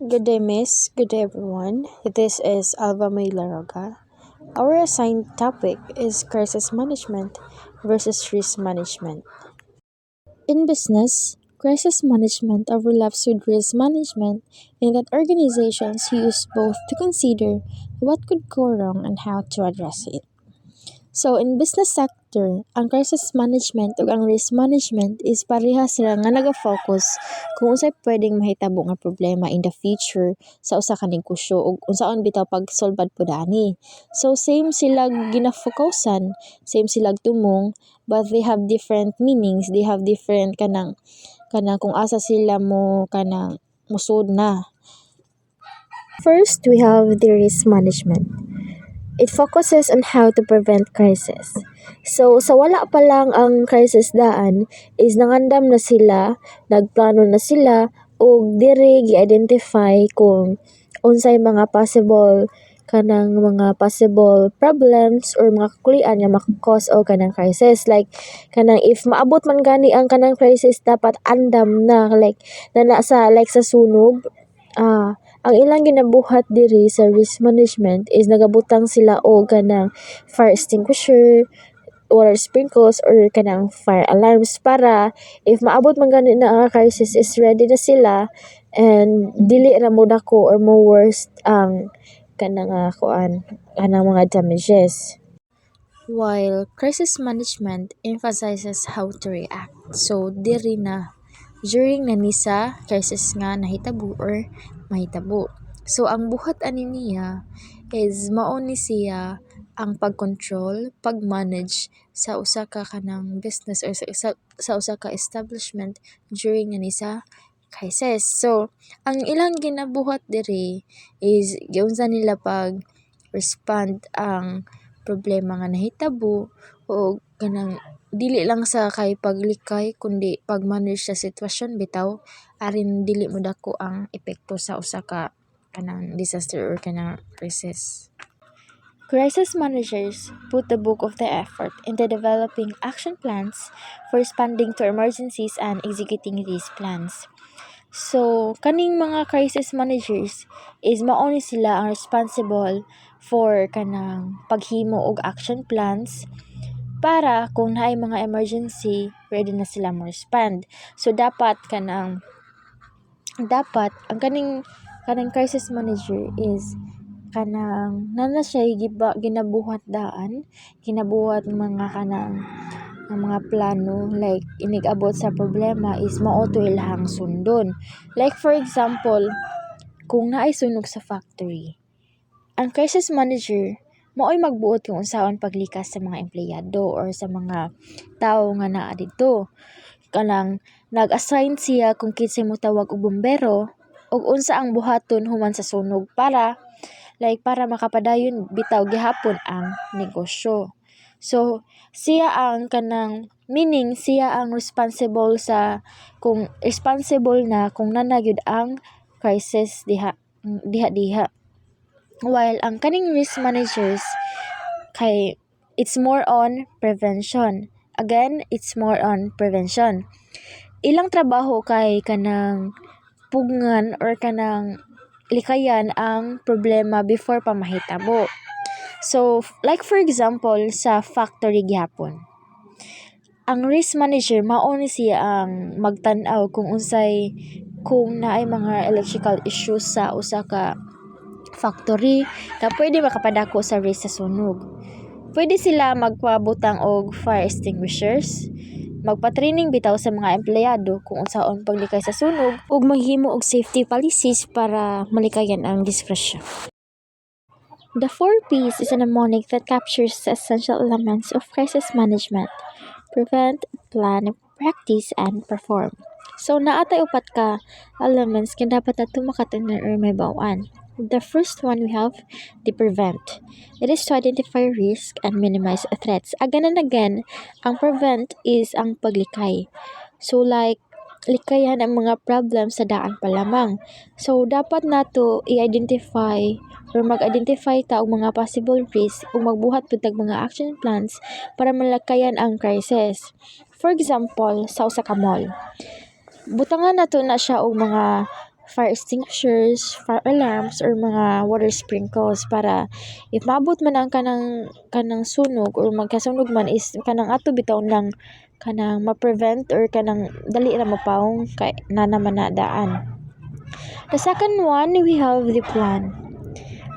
Good day, Miss. Good day, everyone. This is Alva May Laroga. Our assigned topic is crisis management versus risk management. In business, crisis management overlaps with risk management in that organizations use both to consider what could go wrong and how to address it. So, in business sector, ang crisis management ug ang risk management is parehas ra nga naga-focus kung unsay pwedeng mahitabo nga problema in the future sa usa ka negosyo ug unsaon bitaw pagsolbad pud ani. So, same sila gina-focusan, same sila tumong, but they have different meanings, they have different kanang kung asa sila mo kanang musud na. First, we have the risk management. It focuses on how to prevent crisis. So, sa wala pa lang ang crisis daan, is nangandam na sila, nagplano na sila, o diri gi-identify kung unsay mga possible problems or mga kakulian nga maka-cause o kanang crisis. Like, kanang if maabot man gani ang kanang crisis, dapat andam na, like, sa sunog, ang ilang ginabuhat diri sa risk management is nagabutang sila og kanang fire extinguisher, water sprinkles or kanang fire alarms para if maabot man gani na ang crisis is ready na sila and dili ra mo dako or mo worst ang kanang mga damages. While crisis management emphasizes how to react. So diri na during na ni sa crisis nga nahitabo or mahitabo. So ang buhat ani niya is mao ni siya ang pag-control, pag-manage sa usa ka kanang business or sa usa ka establishment during ni sa crisis. So ang ilang ginabuhat diri is giunsa nila pag-respond ang problema nga nahitabo o kanang dili lang sa kay paglikay kundi pag-manage sa sitwasyon bitaw arin dili mo dako ang epekto sa usa ka kanang disaster or kanang crisis. Crisis managers put the bulk of their effort into developing action plans for responding to emergencies and executing these plans. So, kaning mga crisis managers is mao ni sila ang responsible for kanang paghimo og action plans para kung naay mga emergency, ready na sila mo respond. So dapat ang kaning crisis manager is kanang nana siya ginabuhat daan, ginabuhat mga mga plano like inig-abot sa problema is mao to ilahang sundon. Like for example, kung naay sunog sa factory, ang crisis manager mao'y magbuot kung unsaon paglikas sa mga empleyado or sa mga tao nga naa didto. Kanang nag-assign siya kung kinsay motawag og bombero ug unsa ang buhaton human sa sunog para makapadayon bitaw gihapon ang negosyo. So siya ang siya ang responsible kung responsible na kung nanagyud ang crisis diha. While ang kaning risk managers kay it's more on prevention. Again, it's more on prevention. Ilang trabaho kay kanang pugngan or kanang likayan ang problema before pa mahitabo. So, like for example, sa factory gihapon. Ang risk manager mao ni siya ang magtan-aw kung naay mga electrical issues sa usa ka factory na pwede makapadako sa risk sa sunog. Pwede sila magpabutang og fire extinguishers, magpa-training bitaw sa mga empleyado kung unsaon paglikay sa sunog ug maghimo og safety policies para malikayan ang disgrasya. The 4Ps is a mnemonic that captures the essential elements of crisis management: prevent, plan, practice, and perform. So naatay upat ka elements kaya dapat nato makatanan or mabaw-an. The first one we have the prevent. It is to identify risk and minimize threats. Again and again, ang prevent is ang paglikay. So like, likayan ang mga problem sa daan pa lamang. So dapat nato i-identify or mag-identify ta og mga possible risk ug magbuhat pud tag mga action plans para malakayan ang crisis. For example, sa usa ka mall. Butangan nato na siya og mga fire extinguishers, fire alarms, or mga water sprinkles para if maabot man ang kanang sunog or magkasunog man is kanang ato bitaw ng kanang ma-prevent or kanang dali ra mapawong kay na naman na daan. The second one, we have the plan.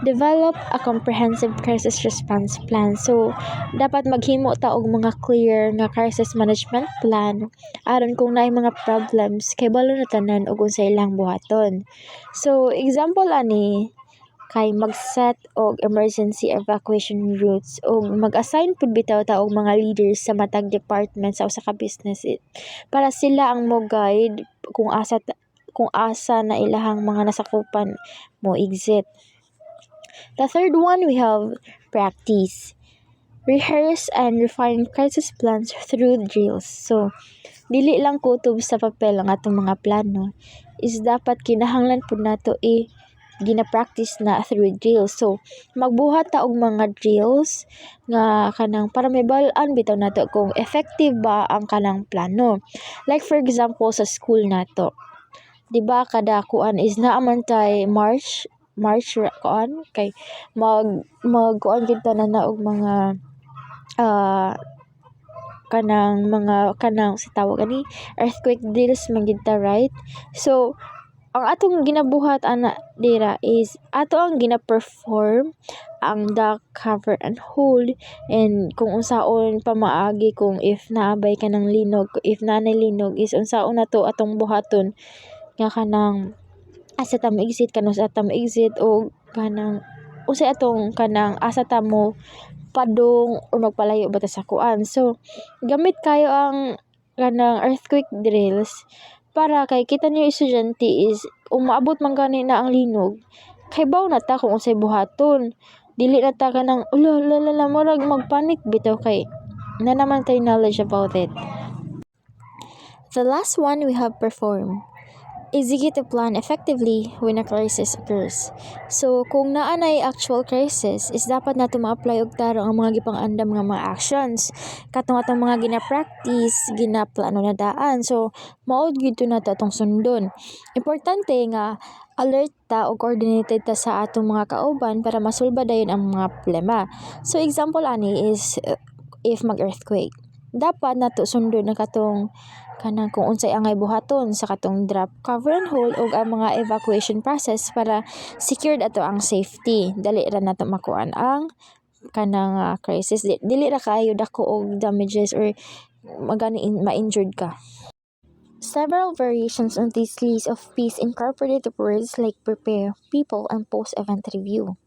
Develop a comprehensive crisis response plan. So, dapat maghimo ta og mga clear nga crisis management plan aron kung naay mga problems kay balo na tanan og unsay ilang buhaton. So, example ani kay mag-set og emergency evacuation routes o mag-assign pud bitaw ta og mga leaders sa matag department sa usa ka business para sila ang mo guide kung asa na ilahang mga nasakupan mo exit. The third one, we have practice. Rehearse and refine crisis plans through drills. So, dili lang kutob sa papel ang atong mga plano. Is dapat kinahanglan po nato gina-practice na through drills. So, magbuhat ta og mga drills nga kanang para may bal-an bitaw nato kung effective ba ang kanang plano. Like for example sa school nato. Diba kada kuan is naaman tay March kuan kay mag kuan gid tanan na og mga kanang sa tawag ani earthquake drills man gid ta, right? So ang atong ginabuhat ana dira is ato ang gina-perform ang duck cover and hold and kung unsaon pamaagi kung if naabay ka ng linog, if nanay linog is unsaon nato atong buhaton nga kanang asa ta mo exit kanus ata mo exit o kanang usay atong kanang asa ta mo padung or magpalayo bata sa kuan. So gamit kayo ang kanang earthquake drills para kay kita niyo estudyante is umaabot man gani na ang linog kay baw na ta kung unsay buhaton, dili na ta kanang ula murag magpanic bitaw kay na naman tay knowledge about it. The last one, we have perform. Execute a plan effectively when a crisis occurs. So, kung naanay actual crisis, is dapat nato ma-apply og tarong ang mga gipang-andam nga mga actions. Katong atong mga gina-practice, gina-plano na daan. So, maud gyud nato atong sundon. Importante nga alert ta o coordinated ta sa atong mga kauban para masulba dayon ang mga problema. So, example ani is if mag-earthquake. Dapat nato sundon na katong kanang kung unsay angay buhaton sa katong drop, cover and hold ug ang mga evacuation process para secured ato ang safety. Dali ra nato makuan ang kanang crisis. Dili ra kaayo dako og damages or ma-injured ka. Several variations on this list of P's incorporate words like prepare, people, and post-event review.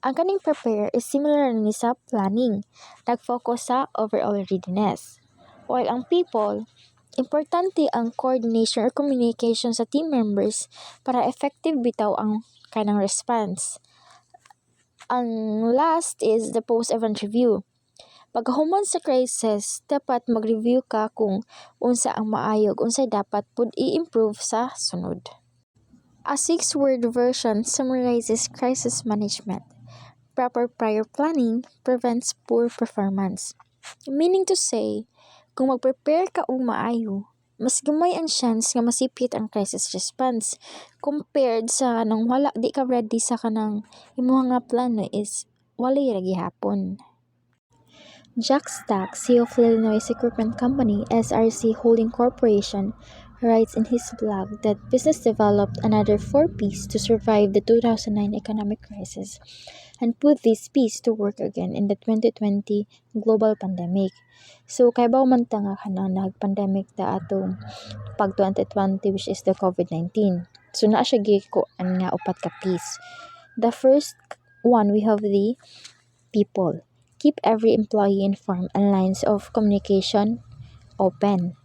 Ang kaning prepare is similar ni sa planning, nag-focus sa overall readiness. While ang people, importante ang coordination or communication sa team members para effective bitaw ang kanang response. Ang last is the post-event review. Pagkahuman sa crisis, dapat mag-review ka kung unsa ang maayog, unsay dapat pud i-improve sa sunod. A 6-word version summarizes crisis management. Proper prior planning prevents poor performance. Meaning to say, kung mag-prepare ka og maayo, mas gamay ang chance nga masipit ang crisis response compared sa nang wala di ka ready sa kanang imong nga plano is walay ra gihapon. Jack Stack, CEO of Illinois Equipment Company, SRC Holding Corporation, writes in his blog that business developed another 4 P's to survive the 2009 economic crisis and put these P's to work again in the 2020 global pandemic. So, kay baw man ta nga kanang nag-pandemic ta atong pag 2020 which is the COVID-19. So, naa siya gikuan nga upat ka P's. The first one, we have the people. Keep every employee informed and lines of communication open.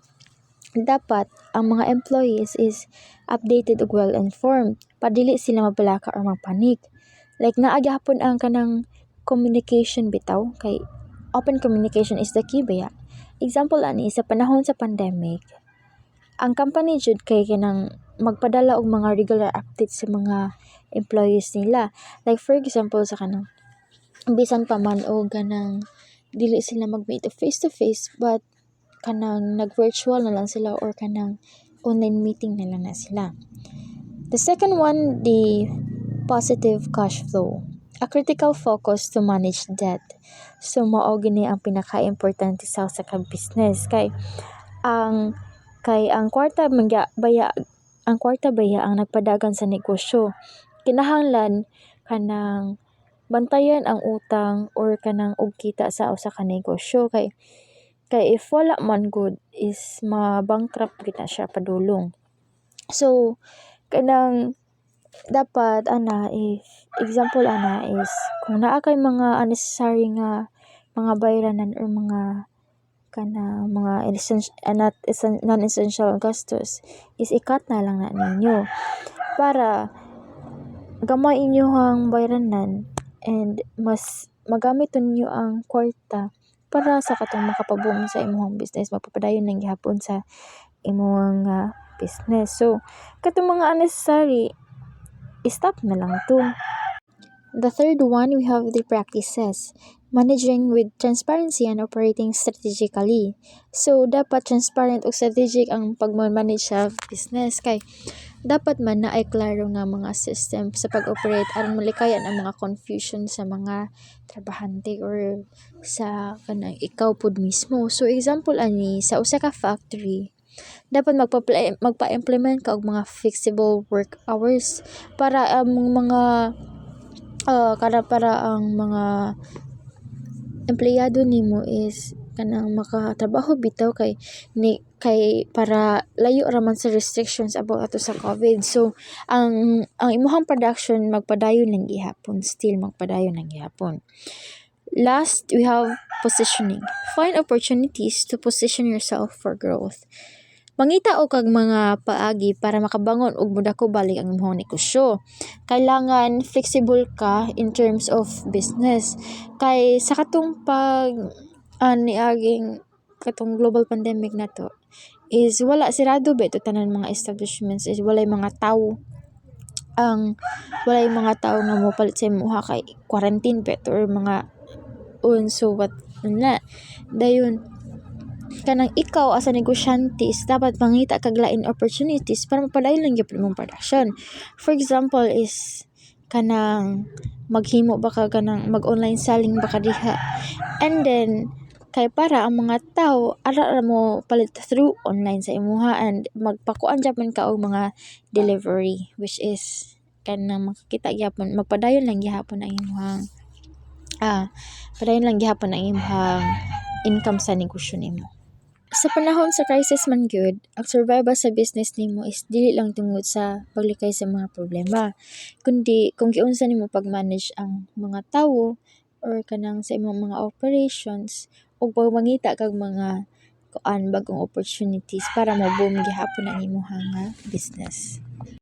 Dapat ang mga employees is updated ug well-informed, padili sila mabalaka or magpanik. Like naagihapon ang kanang communication bitaw kay open communication is the key ba ya. Example ani sa panahon sa pandemic, ang company jud kay kanang magpadala og mga regular updates sa mga employees nila. Like for example sa kanang bisan pa man o kanang dili sila mag-meet face to face but kanang nag-virtual na lang sila or kanang online meeting na lang na sila. The second one, the positive cash flow. A critical focus to manage debt. So mao gini ang pinaka-importante sa usa ka business ang ang kwarta ang kwarta baya ang nagpadagan sa negosyo. Kinahanglan kanang bantayan ang utang or kanang og kita sa usa ka negosyo kay if wala man good is ma-bankrupt gid na siya padulong. So kanang dapat if example is kung naa kay mga unnecessary nga mga bayranan or mga non-essential gastos is i-cut na lang na ninyo para gamay inyohang bayranan and mas magamit ninyo ang kwarta para sa katong makapabuong sa imong business, magpapadayon lang gihapon sa imong business. So katong mga unnecessary, stop na lang to. The third one, we have the practices. Managing with transparency and operating strategically. So, dapat transparent o strategic ang pag-manage sa business kay dapat man na ay klaro nga mga system sa pag-operate aron malikayan ang mga confusion sa mga trabahante or sa kanang ikaw pud mismo. So, example ani sa usa ka factory, dapat magpa-implement ka og mga flexible work hours para ang mga empleyado nimo is kanang makatrabaho bitaw kay para layo ra man sa restrictions about ato sa COVID. So ang imong production magpadayon lang gihapon, still magpadayon lang gihapon. Last, we have positioning. Find opportunities to position yourself for growth. Mangita og kag mga paagi para makabangon og mudako balik ang imong negosyo. Kailangan flexible ka in terms of business. Kay sa katong niaging katong global pandemic na to is wala sirado ba ito tanan mga establishments is walay mga tao nga mopalit sa imuha kay quarantine beto or mga so what na dayon kanang ikaw as a negosyante is dapat mangita kag lain opportunities para mapadayon lang gyud imong production. For example is kanang maghimo ba ka kanang mag-online selling ba ka diha. And then kay para ang mga tao ara mo palit through online sa imuha and magpakuan gyapon ka og mga delivery which is kanang makakita gyapon magpadayon lang gihapon ang imong padayon lang gihapon ang imong income sa negosyo nimo. Sa panahon sa crisis man gyud, ang survival sa business nimo is dili lang tungod sa paglikay sa mga problema, kundi kung giunsa nimo pag-manage ang mga tawo or kanang sa imong mga operations ug pagmangita kag mga bagong opportunities para mo boom gihapon ang imong business.